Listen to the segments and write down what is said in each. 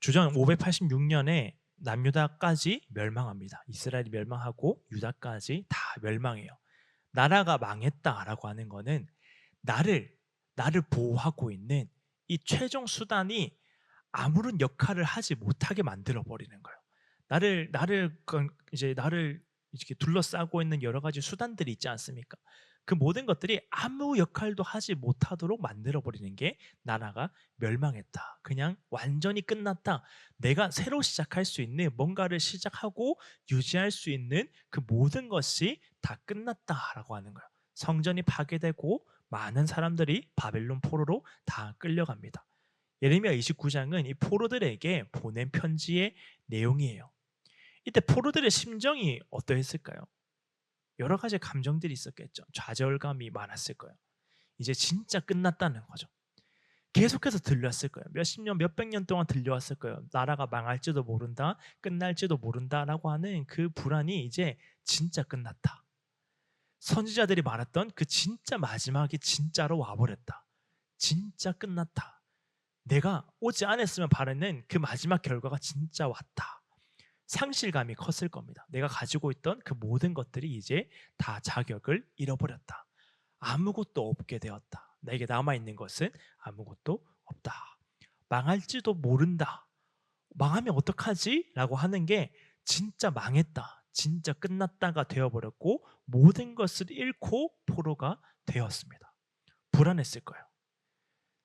주전 586년에 남유다까지 멸망합니다. 이스라엘이 멸망하고 유다까지 다 멸망해요. 나라가 망했다라고 하는 거는 나를 나를 보호하고 있는 이 최종 수단이 아무런 역할을 하지 못하게 만들어 버리는 거예요. 나를 이렇게 둘러싸고 있는 여러 가지 수단들이 있지 않습니까? 그 모든 것들이 아무 역할도 하지 못하도록 만들어 버리는 게 나라가 멸망했다. 그냥 완전히 끝났다. 내가 새로 시작할 수 있는 뭔가를 시작하고 유지할 수 있는 그 모든 것이 다 끝났다라고 하는 거예요. 성전이 파괴되고 많은 사람들이 바벨론 포로로 다 끌려갑니다. 예레미야 29장은 이 포로들에게 보낸 편지의 내용이에요. 이때 포로들의 심정이 어떠했을까요? 여러 가지 감정들이 있었겠죠. 좌절감이 많았을 거예요. 이제 진짜 끝났다는 거죠. 계속해서 들렸을 거예요. 몇십 년, 몇백 년 동안 들려왔을 거예요. 나라가 망할지도 모른다, 끝날지도 모른다라고 하는 그 불안이 이제 진짜 끝났다. 선지자들이 말했던 그 진짜 마지막이 진짜로 와버렸다. 진짜 끝났다. 내가 오지 않았으면 바라는 그 마지막 결과가 진짜 왔다. 상실감이 컸을 겁니다. 내가 가지고 있던 그 모든 것들이 이제 다 자격을 잃어버렸다. 아무것도 없게 되었다. 내게 남아있는 것은 아무것도 없다. 망할지도 모른다. 망하면 어떡하지? 라고 하는 게 진짜 망했다. 진짜 끝났다가 되어버렸고 모든 것을 잃고 포로가 되었습니다. 불안했을 거예요.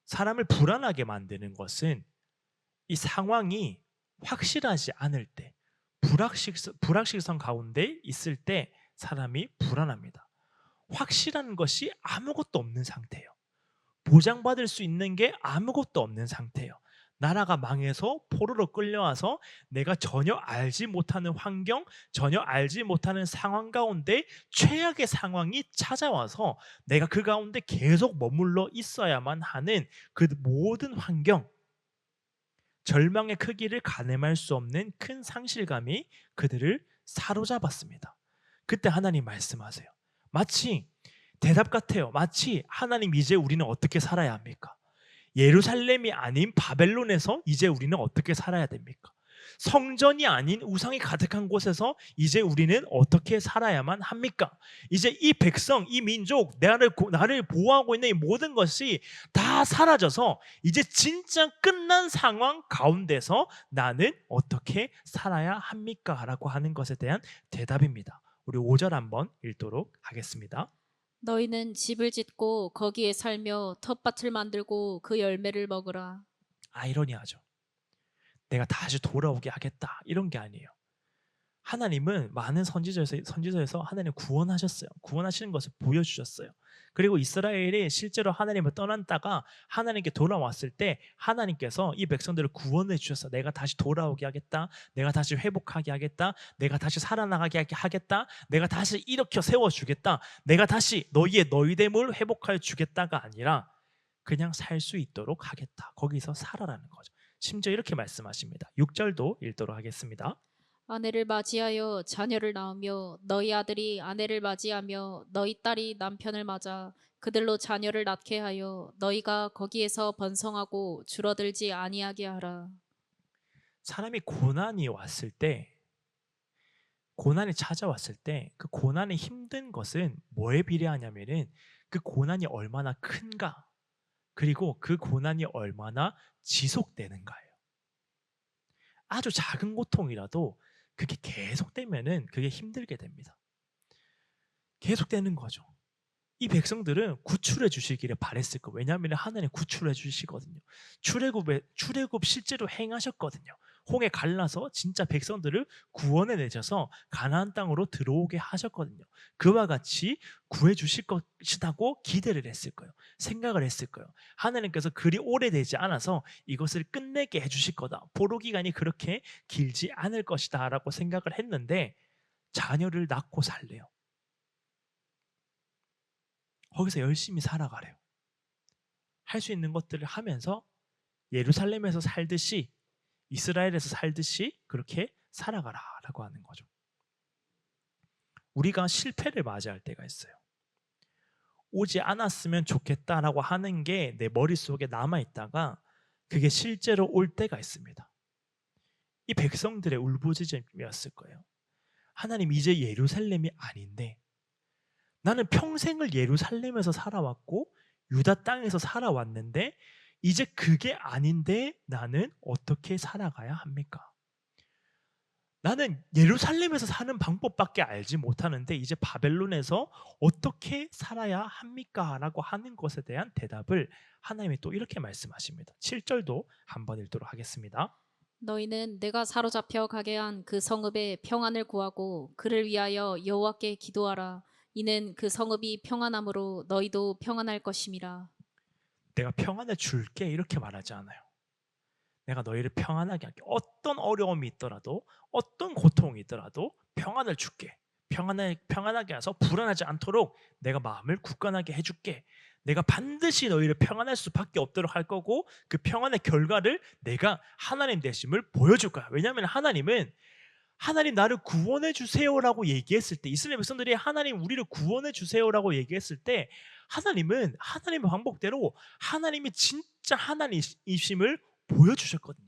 사람을 불안하게 만드는 것은 이 상황이 확실하지 않을 때, 불확실성 가운데 있을 때 사람이 불안합니다. 확실한 것이 아무것도 없는 상태예요. 보장받을 수 있는 게 아무것도 없는 상태예요. 나라가 망해서 포로로 끌려와서 내가 전혀 알지 못하는 환경, 전혀 알지 못하는 상황 가운데 최악의 상황이 찾아와서 내가 그 가운데 계속 머물러 있어야만 하는 그 모든 환경, 절망의 크기를 가늠할 수 없는 큰 상실감이 그들을 사로잡았습니다. 그때 하나님 말씀하세요. 마치 대답 같아요. 마치 하나님, 이제 우리는 어떻게 살아야 합니까? 예루살렘이 아닌 바벨론에서 이제 우리는 어떻게 살아야 됩니까? 성전이 아닌 우상이 가득한 곳에서 이제 우리는 어떻게 살아야만 합니까? 이제 이 백성, 이 민족, 나를 보호하고 있는 이 모든 것이 다 사라져서 이제 진짜 끝난 상황 가운데서 나는 어떻게 살아야 합니까? 라고 하는 것에 대한 대답입니다. 우리 5절 한번 읽도록 하겠습니다. 너희는 집을 짓고 거기에 살며 텃밭을 만들고 그 열매를 먹으라. 아이러니하죠. 내가 다시 돌아오게 하겠다, 이런 게 아니에요. 하나님은 많은 선지서에서 하나님 구원하셨어요. 구원하시는 것을 보여주셨어요. 그리고 이스라엘이 실제로 하나님을 떠났다가 하나님께 돌아왔을 때 하나님께서 이 백성들을 구원해 주셨어. 내가 다시 돌아오게 하겠다. 내가 다시 회복하게 하겠다. 내가 다시 살아나가게 하겠다. 내가 다시 일으켜 세워주겠다. 내가 다시 너희의 너희됨을 회복하여 주겠다가 아니라 그냥 살 수 있도록 하겠다. 거기서 살아라는 거죠. 심지어 이렇게 말씀하십니다. 6절도 읽도록 하겠습니다. 아내를 맞이하여 자녀를 낳으며 너희 아들이 아내를 맞이하며 너희 딸이 남편을 맞아 그들로 자녀를 낳게 하여 너희가 거기에서 번성하고 줄어들지 아니하게 하라. 사람이 고난이 왔을 때, 고난이 찾아왔을 때 그 고난이 힘든 것은 뭐에 비례하냐면은 그 고난이 얼마나 큰가, 그리고 그 고난이 얼마나 지속되는가예요. 아주 작은 고통이라도 그게 계속되면은 그게 힘들게 됩니다. 계속되는 거죠. 이 백성들은 구출해 주시기를 바랬을 거예요. 왜냐하면 하나님 구출해 주시거든요. 출애굽 실제로 행하셨거든요. 홍해 갈라서 진짜 백성들을 구원해 내셔서 가나안 땅으로 들어오게 하셨거든요. 그와 같이 구해 주실 것이라고 기대를 했을 거예요. 생각을 했을 거예요. 하나님께서 그리 오래되지 않아서 이것을 끝내게 해 주실 거다. 포로 기간이 그렇게 길지 않을 것이다라고 생각을 했는데 자녀를 낳고 살래요. 거기서 열심히 살아가래요. 할 수 있는 것들을 하면서 예루살렘에서 살듯이, 이스라엘에서 살듯이 그렇게 살아가라라고 하는 거죠. 우리가 실패를 맞이할 때가 있어요. 오지 않았으면 좋겠다라고 하는 게 내 머릿속에 남아 있다가 그게 실제로 올 때가 있습니다. 이 백성들의 울부짖음이었을 거예요. 하나님, 이제 예루살렘이 아닌데 나는 평생을 예루살렘에서 살아왔고 유다 땅에서 살아왔는데 이제 그게 아닌데 나는 어떻게 살아가야 합니까? 나는 예루살렘에서 사는 방법밖에 알지 못하는데 이제 바벨론에서 어떻게 살아야 합니까? 라고 하는 것에 대한 대답을 하나님이 또 이렇게 말씀하십니다. 7절도 한번 읽도록 하겠습니다. 너희는 내가 사로잡혀 가게 한 그 성읍의 평안을 구하고 그를 위하여 여호와께 기도하라. 이는 그 성읍이 평안함으로 너희도 평안할 것임이라. 내가 평안을 줄게 이렇게 말하지 않아요. 내가 너희를 평안하게 할게. 어떤 어려움이 있더라도 어떤 고통이 있더라도 평안을 줄게. 평안하게 해서 불안하지 않도록 내가 마음을 굳건하게 해줄게. 내가 반드시 너희를 평안할 수밖에 없도록 할 거고 그 평안의 결과를 내가 하나님 되심을 보여줄 거야. 왜냐하면 하나님은 하나님 나를 구원해 주세요라고 얘기했을 때 이스라엘 백성들이 하나님 우리를 구원해 주세요라고 얘기했을 때 하나님은 하나님의 방법대로 하나님이 진짜 하나님이심을 보여주셨거든요.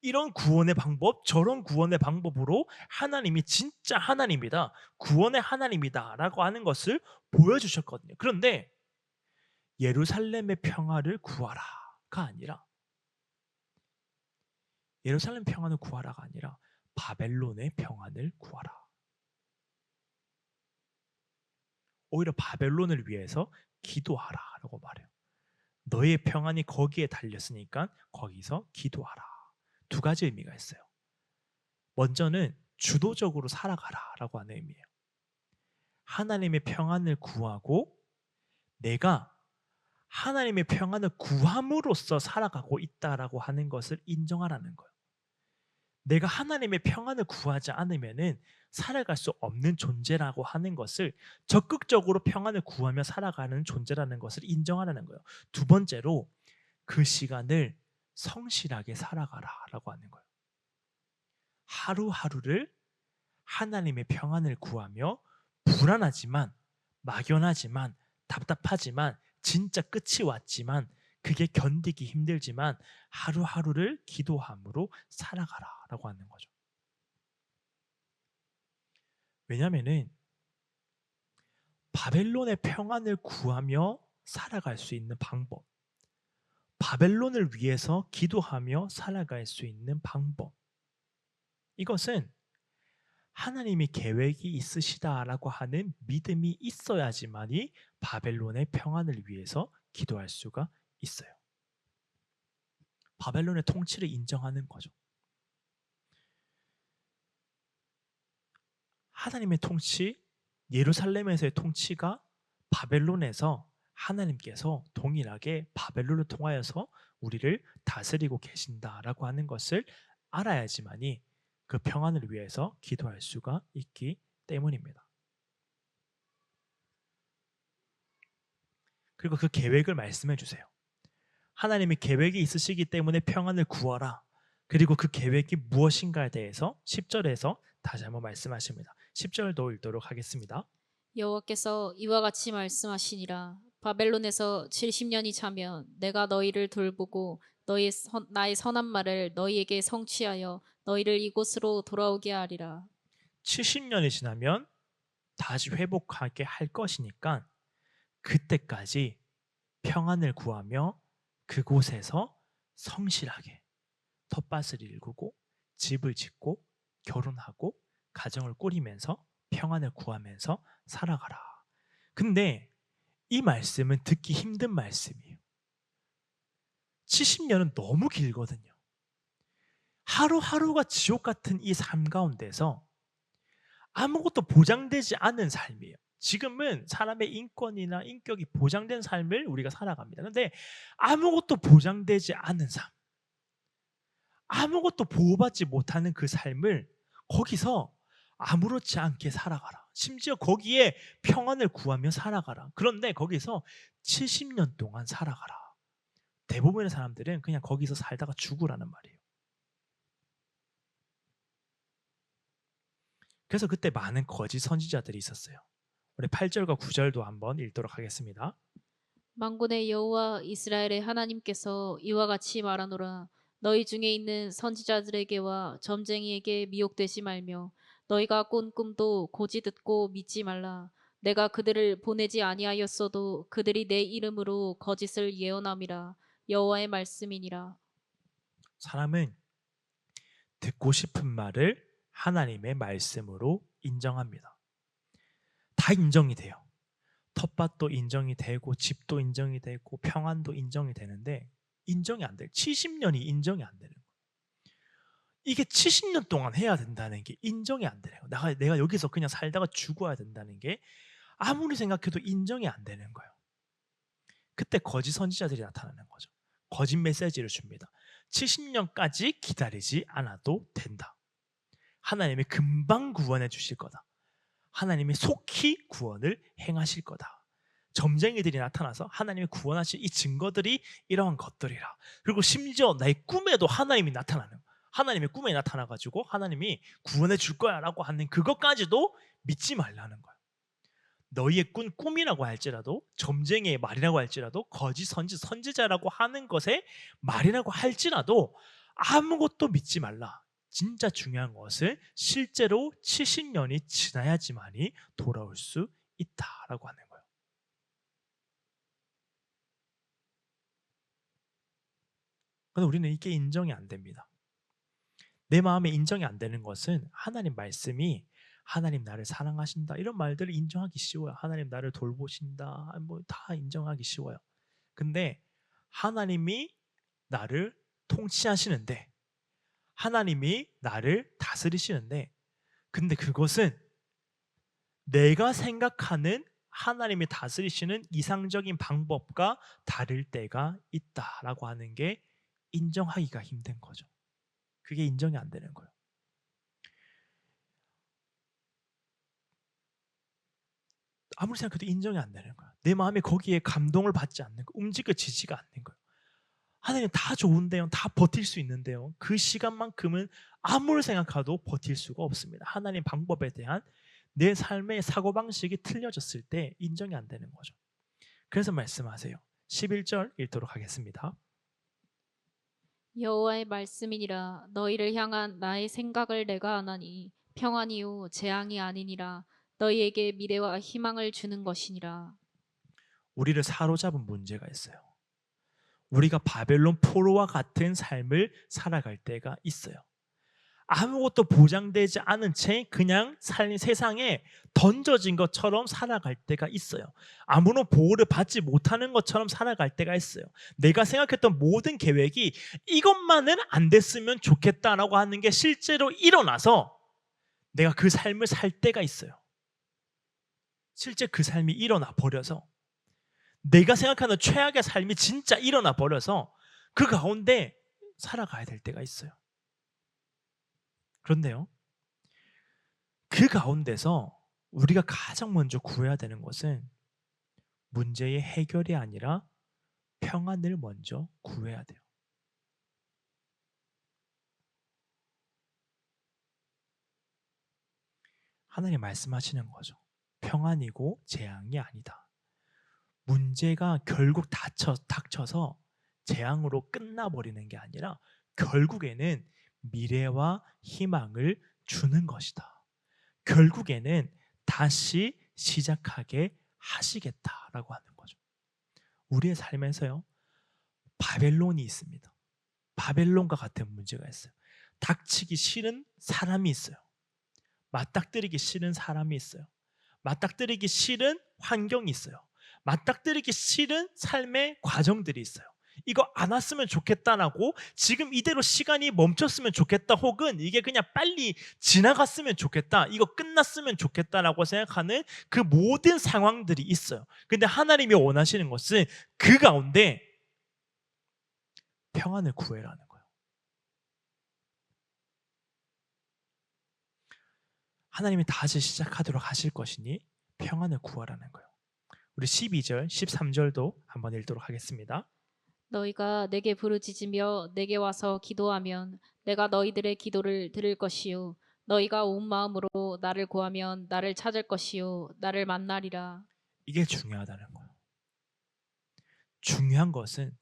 이런 구원의 방법, 저런 구원의 방법으로 하나님이 진짜 하나님이다, 구원의 하나님이다라고 하는 것을 보여주셨거든요. 그런데 예루살렘의 평화를 구하라가 아니라 예루살렘 평안을 구하라가 아니라 바벨론의 평안을 구하라. 오히려 바벨론을 위해서 기도하라라고 말해요. 너의 평안이 거기에 달렸으니까 거기서 기도하라. 두 가지 의미가 있어요. 먼저는 주도적으로 살아가라라고 하는 의미예요. 하나님의 평안을 구하고 내가 하나님의 평안을 구함으로써 살아가고 있다라고 하는 것을 인정하라는 거예요. 내가 하나님의 평안을 구하지 않으면은 살아갈 수 없는 존재라고 하는 것을 적극적으로 평안을 구하며 살아가는 존재라는 것을 인정하라는 거예요. 두 번째로 그 시간을 성실하게 살아가라라고 하는 거예요. 하루하루를 하나님의 평안을 구하며 불안하지만 막연하지만 답답하지만 진짜 끝이 왔지만 그게 견디기 힘들지만 하루하루를 기도함으로 살아가라라고 하는 거죠. 왜냐하면은 바벨론의 평안을 구하며 살아갈 수 있는 방법, 바벨론을 위해서 기도하며 살아갈 수 있는 방법, 이것은 하나님이 계획이 있으시다라고 하는 믿음이 있어야지만이 바벨론의 평안을 위해서 기도할 수가 있어요. 바벨론의 통치를 인정하는 거죠. 하나님의 통치, 예루살렘에서의 통치가 바벨론에서 하나님께서 동일하게 바벨론을 통하여서 우리를 다스리고 계신다라고 하는 것을 알아야지만이 그 평안을 위해서 기도할 수가 있기 때문입니다. 그리고 그 계획을 말씀해 주세요. 하나님의 계획이 있으시기 때문에 평안을 구하라. 그리고 그 계획이 무엇인가에 대해서 10절에서 다시 한번 말씀하십니다. 10절도 읽도록 하겠습니다. 여호와께서 이와 같이 말씀하시니라. 바벨론에서 70년이 차면 내가 너희를 돌보고 나의 선한 말을 너희에게 성취하여 너희를 이곳으로 돌아오게 하리라. 70년이 지나면 다시 회복하게 할 것이니까 그때까지 평안을 구하며 그곳에서 성실하게 텃밭을 일구고 집을 짓고 결혼하고 가정을 꾸리면서 평안을 구하면서 살아가라. 근데 이 말씀은 듣기 힘든 말씀이에요. 70년은 너무 길거든요. 하루하루가 지옥 같은 이 삶 가운데서 아무것도 보장되지 않은 삶이에요. 지금은 사람의 인권이나 인격이 보장된 삶을 우리가 살아갑니다. 그런데 아무것도 보장되지 않은 삶, 아무것도 보호받지 못하는 그 삶을 거기서 아무렇지 않게 살아가라. 심지어 거기에 평안을 구하며 살아가라. 그런데 거기서 70년 동안 살아가라. 대부분의 사람들은 그냥 거기서 살다가 죽으라는 말이에요. 그래서 그때 많은 거짓 선지자들이 있었어요. 우리 8절과 9절도 한번 읽도록 하겠습니다. 만군의 여호와 이스라엘의 하나님께서 이와 같이 말하노라. 너희 중에 있는 선지자들에게와 점쟁이에게 미혹되지 말며 너희가 꾼 꿈도 고지 듣고 믿지 말라. 내가 그들을 보내지 아니하였어도 그들이 내 이름으로 거짓을 예언함이라. 여호와의 말씀이니라. 사람은 듣고 싶은 말을 하나님의 말씀으로 인정합니다. 다 인정이 돼요. 텃밭도 인정이 되고 집도 인정이 되고 평안도 인정이 되는데 인정이 안 돼요. 70년이 인정이 안 되는 거예요. 이게 70년 동안 해야 된다는 게 인정이 안 되네요. 내가 여기서 그냥 살다가 죽어야 된다는 게 아무리 생각해도 인정이 안 되는 거예요. 그때 거짓 선지자들이 나타나는 거죠. 거짓 메시지를 줍니다. 70년까지 기다리지 않아도 된다. 하나님이 금방 구원해 주실 거다. 하나님이 속히 구원을 행하실 거다. 점쟁이들이 나타나서 하나님이 구원하실 이 증거들이 이러한 것들이라. 그리고 심지어 나의 꿈에도 하나님이 나타나는 거예요. 하나님의 꿈에 나타나가지고 하나님이 구원해 줄 거야 라고 하는 그것까지도 믿지 말라는 거예요. 너희의 꾼 꿈이라고 할지라도 점쟁이의 말이라고 할지라도 거짓 선지자라고 하는 것의 말이라고 할지라도 아무것도 믿지 말라. 진짜 중요한 것은 실제로 70년이 지나야지만이 돌아올 수 있다라고 하는 거예요. 그런데 우리는 이게 인정이 안 됩니다. 내 마음에 인정이 안 되는 것은 하나님 말씀이 하나님 나를 사랑하신다 이런 말들을 인정하기 쉬워요. 하나님 나를 돌보신다 뭐 다 인정하기 쉬워요. 근데 하나님이 나를 통치하시는데 하나님이 나를 다스리시는데 근데 그것은 내가 생각하는 하나님이 다스리시는 이상적인 방법과 다를 때가 있다라고 하는 게 인정하기가 힘든 거죠. 그게 인정이 안 되는 거예요. 아무리 생각해도 인정이 안 되는 거예요. 내 마음에 거기에 감동을 받지 않는 거, 움직여지지가 않는 거예요. 하나님 다 좋은데요. 다 버틸 수 있는데요. 그 시간만큼은 아무리 생각해도 버틸 수가 없습니다. 하나님 방법에 대한 내 삶의 사고방식이 틀려졌을 때 인정이 안 되는 거죠. 그래서 말씀하세요. 11절 읽도록 하겠습니다. 여호와의 말씀이니라. 너희를 향한 나의 생각을 내가 아나니 평안이요 재앙이 아니니라. 너희에게 미래와 희망을 주는 것이니라. 우리를 사로잡은 문제가 있어요. 우리가 바벨론 포로와 같은 삶을 살아갈 때가 있어요. 아무것도 보장되지 않은 채 그냥 세상에 던져진 것처럼 살아갈 때가 있어요. 아무런 보호를 받지 못하는 것처럼 살아갈 때가 있어요. 내가 생각했던 모든 계획이 이것만은 안 됐으면 좋겠다라고 하는 게 실제로 일어나서 내가 그 삶을 살 때가 있어요. 실제 그 삶이 일어나 버려서 내가 생각하는 최악의 삶이 진짜 일어나 버려서 그 가운데 살아가야 될 때가 있어요. 그런데요, 그 가운데서 우리가 가장 먼저 구해야 되는 것은 문제의 해결이 아니라 평안을 먼저 구해야 돼요. 하나님 말씀하시는 거죠. 평안이고 재앙이 아니다. 문제가 결국 닥쳐서 재앙으로 끝나버리는 게 아니라 결국에는 미래와 희망을 주는 것이다. 결국에는 다시 시작하게 하시겠다라고 하는 거죠. 우리의 삶에서요, 바벨론이 있습니다. 바벨론과 같은 문제가 있어요. 닥치기 싫은 사람이 있어요. 맞닥뜨리기 싫은 사람이 있어요. 맞닥뜨리기 싫은 환경이 있어요. 맞닥뜨리기 싫은 삶의 과정들이 있어요. 이거 안 왔으면 좋겠다라고 지금 이대로 시간이 멈췄으면 좋겠다 혹은 이게 그냥 빨리 지나갔으면 좋겠다 이거 끝났으면 좋겠다라고 생각하는 그 모든 상황들이 있어요. 근데 하나님이 원하시는 것은 그 가운데 평안을 구해라는 거예요. 하나님이 다시 시작하도록 하실 것이니 평안을 구하라는 거예요. 우리 12절, 13절도 한번 읽도록 하겠습니다. 너희가 내게 부르짖으며 내게 와서 기도하면 내가 너희들의 기도를 들을 것이요 너희가 온 마음으로 나를 구하면 나를 찾을 것이요 나를 만나리라. 이게 중요하다는 거예요. 중요한 것은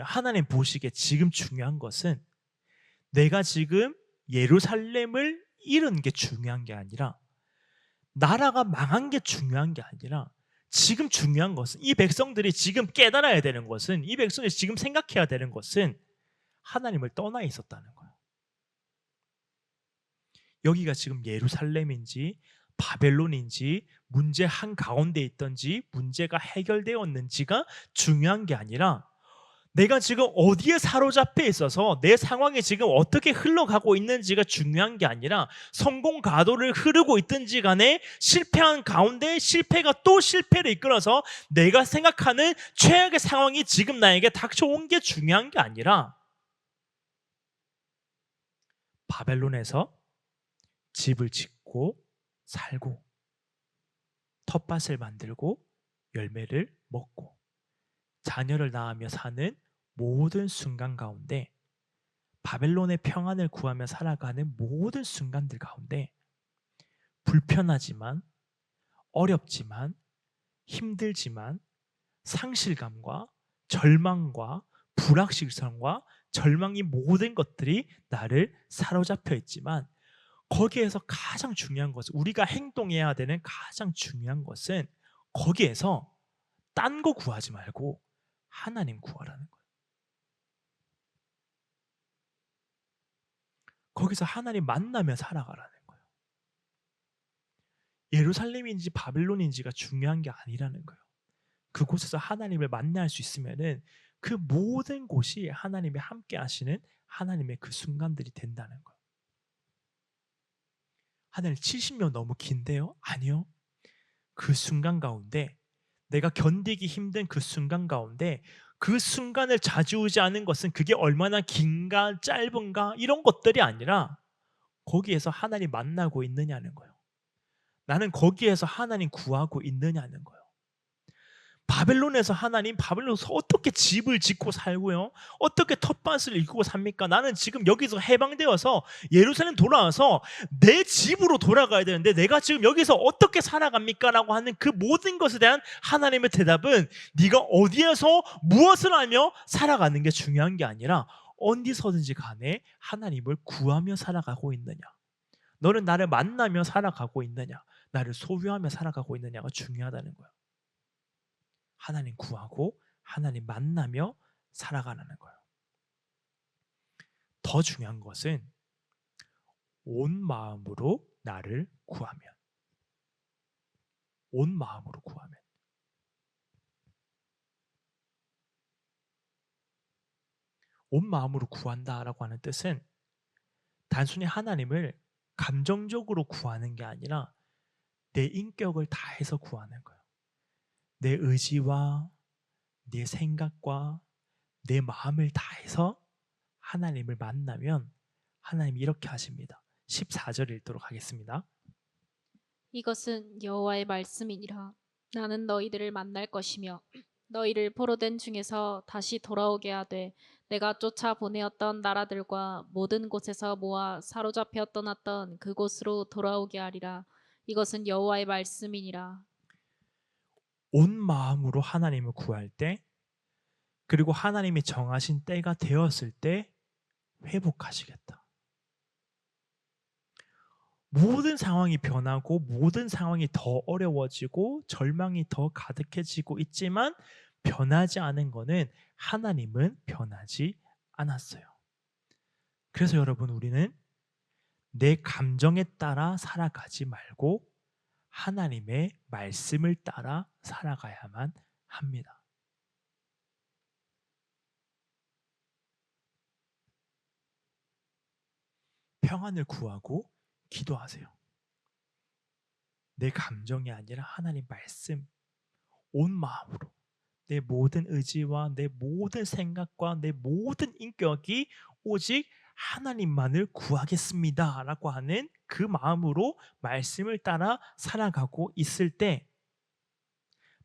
하나님 보시기에 지금 중요한 것은 내가 지금 예루살렘을 잃은 게 중요한 게 아니라, 나라가 망한 게 중요한 게 아니라, 지금 중요한 것은, 이 백성들이 지금 깨달아야 되는 것은, 이 백성들이 지금 생각해야 되는 것은 하나님을 떠나 있었다는 거예요. 여기가 지금 예루살렘인지 바벨론인지 문제 한가운데 있던지 문제가 해결되었는지가 중요한 게 아니라, 내가 지금 어디에 사로잡혀 있어서 내 상황이 지금 어떻게 흘러가고 있는지가 중요한 게 아니라, 성공 가도를 흐르고 있든지 간에 실패한 가운데 실패가 또 실패를 이끌어서 내가 생각하는 최악의 상황이 지금 나에게 닥쳐온 게 중요한 게 아니라, 바벨론에서 집을 짓고 살고 텃밭을 만들고 열매를 먹고 자녀를 낳으며 사는 모든 순간 가운데, 바벨론의 평안을 구하며 살아가는 모든 순간들 가운데, 불편하지만, 어렵지만, 힘들지만, 상실감과 절망과 불확실성과 절망이, 모든 것들이 나를 사로잡혀 있지만, 거기에서 가장 중요한 것은, 우리가 행동해야 되는 가장 중요한 것은, 거기에서 딴 거 구하지 말고 하나님 구하라는 거예요. 거기서 하나님 만나며 살아가라는 거예요. 예루살렘인지 바벨론인지가 중요한 게 아니라는 거예요. 그곳에서 하나님을 만날 수 있으면은 그 모든 곳이 하나님이 함께 하시는 하나님의 그 순간들이 된다는 거예요. 하나님, 70년 너무 긴데요? 아니요. 그 순간 가운데, 내가 견디기 힘든 그 순간 가운데, 그 순간을 좌지우지하는 것은 그게 얼마나 긴가 짧은가 이런 것들이 아니라, 거기에서 하나님 만나고 있느냐는 거예요. 나는 거기에서 하나님 구하고 있느냐는 거예요. 바벨론에서 어떻게 집을 짓고 살고요? 어떻게 텃밭을 일구고 삽니까? 나는 지금 여기서 해방되어서 예루살렘 돌아와서 내 집으로 돌아가야 되는데 내가 지금 여기서 어떻게 살아갑니까? 라고 하는 그 모든 것에 대한 하나님의 대답은, 네가 어디에서 무엇을 하며 살아가는 게 중요한 게 아니라 어디서든지 간에 하나님을 구하며 살아가고 있느냐, 너는 나를 만나며 살아가고 있느냐, 나를 소유하며 살아가고 있느냐가 중요하다는 거예요. 하나님 구하고 하나님 만나며 살아가라는 거예요. 더 중요한 것은 온 마음으로 나를 구하면, 온 마음으로 구하면. 온 마음으로 구한다라고 하는 뜻은 단순히 하나님을 감정적으로 구하는 게 아니라 내 인격을 다해서 구하는 거예요. 내 의지와 내 생각과 내 마음을 다해서 하나님을 만나면 하나님이 이렇게 하십니다. 14절 읽도록 하겠습니다. 이것은 여호와의 말씀이니라. 나는 너희들을 만날 것이며 너희를 포로된 중에서 다시 돌아오게 하되, 내가 쫓아 보내었던 나라들과 모든 곳에서 모아 사로잡혀 떠났던 그곳으로 돌아오게 하리라. 이것은 여호와의 말씀이니라. 온 마음으로 하나님을 구할 때, 그리고 하나님이 정하신 때가 되었을 때 회복하시겠다. 모든 상황이 변하고 모든 상황이 더 어려워지고 절망이 더 가득해지고 있지만 변하지 않은 것은 하나님은 변하지 않았어요. 그래서 여러분, 우리는 내 감정에 따라 살아가지 말고 하나님의 말씀을 따라 살아가야만 합니다. 평안을 구하고 기도하세요. 내 감정이 아니라 하나님 말씀, 온 마음으로 내 모든 의지와 내 모든 생각과 내 모든 인격이 오직 하나님만을 구하겠습니다 라고 하는 그 마음으로 말씀을 따라 살아가고 있을 때,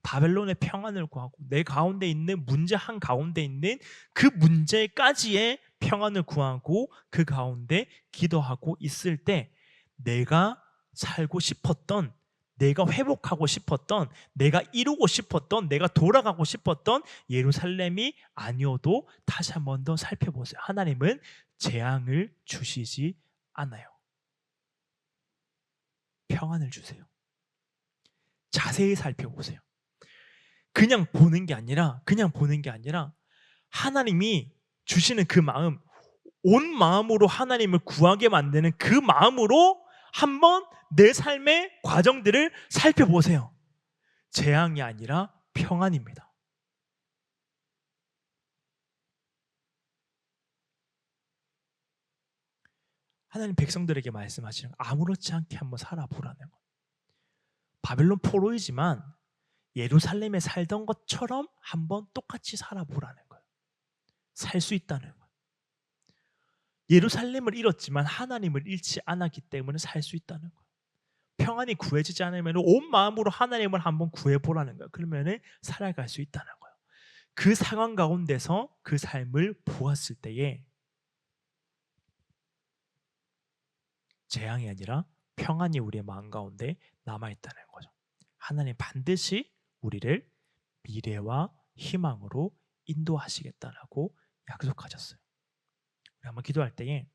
바벨론의 평안을 구하고 내 가운데 있는 문제 한가운데 있는 그 문제까지의 평안을 구하고 그 가운데 기도하고 있을 때, 내가 살고 싶었던 내가 회복하고 싶었던, 내가 이루고 싶었던, 내가 돌아가고 싶었던 예루살렘이 아니어도 다시 한 번 더 살펴보세요. 하나님은 재앙을 주시지 않아요. 평안을 주세요. 자세히 살펴보세요. 그냥 보는 게 아니라 하나님이 주시는 그 마음, 온 마음으로 하나님을 구하게 만드는 그 마음으로 한번 내 삶의 과정들을 살펴보세요. 재앙이 아니라 평안입니다. 하나님 백성들에게 말씀하시는 아무렇지 않게 한번 살아보라는 것. 바벨론 포로이지만 예루살렘에 살던 것처럼 한번 똑같이 살아보라는 거예요. 살 수 있다는 거예요. 예루살렘을 잃었지만 하나님을 잃지 않았기 때문에 살 수 있다는 거예요. 평안이 구해지지 않으면 온 마음으로 하나님을 한번 구해보라는 거예요. 그러면 살아갈 수 있다는 거예요. 그 상황 가운데서 그 삶을 보았을 때에 재앙이 아니라 평안이 우리의 마음 가운데 남아있다는 거죠. 하나님 반드시 우리를 미래와 희망으로 인도하시겠다라고 약속하셨어요. 우리 한번 기도할 때에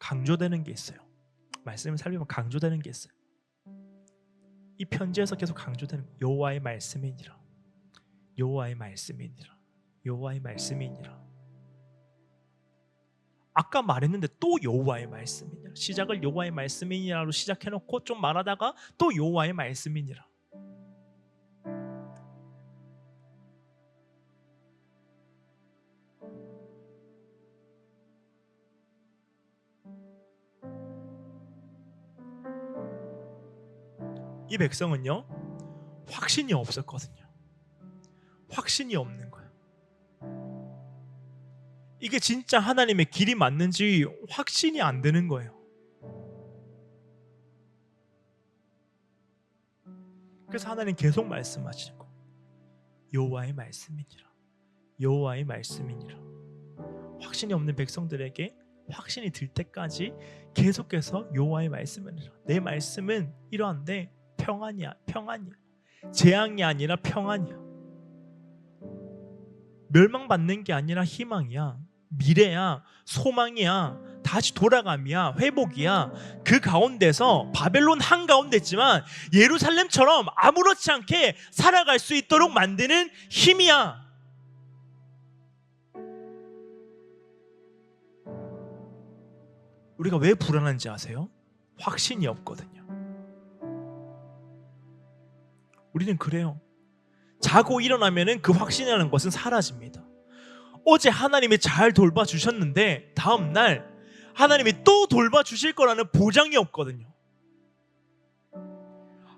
강조되는 게 있어요. 말씀을 살피면 강조되는 게 있어요. 이 편지에서 계속 강조되는 여호와의 말씀이니라. 여호와의 말씀이니라. 여호와의 말씀이니라. 아까 말했는데 또 여호와의 말씀이니라. 시작을 여호와의 말씀이니라로 시작해놓고 좀 말하다가 또 여호와의 말씀이니라. 이 백성은요 확신이 없었거든요. 확신이 없는 거예요. 이게 진짜 하나님의 길이 맞는지 확신이 안 되는 거예요. 그래서 하나님 계속 말씀하시는 거. 여호와의 말씀이니라. 여호와의 말씀이니라. 확신이 없는 백성들에게 확신이 들 때까지 계속해서 여호와의 말씀이니라. 내 말씀은 이러한데 평안이야. 평안이야. 재앙이 아니라 평안이야. 멸망받는 게 아니라 희망이야. 미래야. 소망이야. 다시 돌아감이야. 회복이야. 그 가운데서 바벨론 한가운데 있지만 예루살렘처럼 아무렇지 않게 살아갈 수 있도록 만드는 힘이야. 우리가 왜 불안한지 아세요? 확신이 없거든요. 우리는 그래요. 자고 일어나면은 그 확신이라는 것은 사라집니다. 어제 하나님이 잘 돌봐주셨는데 다음날 하나님이 또 돌봐주실 거라는 보장이 없거든요.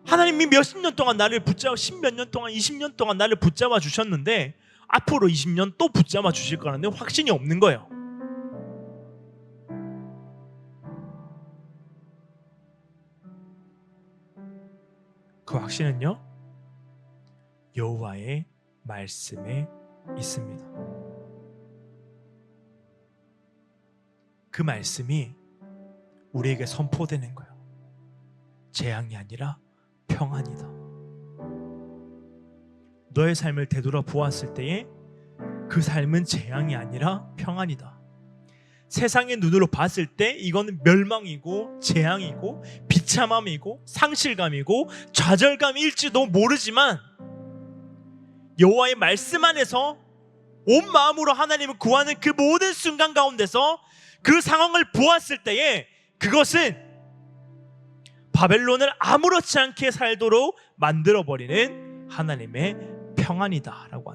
하나님이 몇십 년 동안 나를 붙잡아, 십몇 년 동안, 20년 동안 나를 붙잡아 주셨는데 앞으로 20년 또 붙잡아 주실 거라는 확신이 없는 거예요. 그 확신은요 여호와의 말씀에 있습니다. 그 말씀이 우리에게 선포되는 거예요. 재앙이 아니라 평안이다. 너의 삶을 되돌아보았을 때에 그 삶은 재앙이 아니라 평안이다. 세상의 눈으로 봤을 때 이거는 멸망이고 재앙이고 비참함이고 상실감이고 좌절감일지도 모르지만 여호와의 말씀 안에서 온 마음으로 하나님을 구하는 그 모든 순간 가운데서 그 상황을 보았을 때에 그것은 바벨론을 아무렇지 않게 살도록 만들어버리는 하나님의 평안이다라고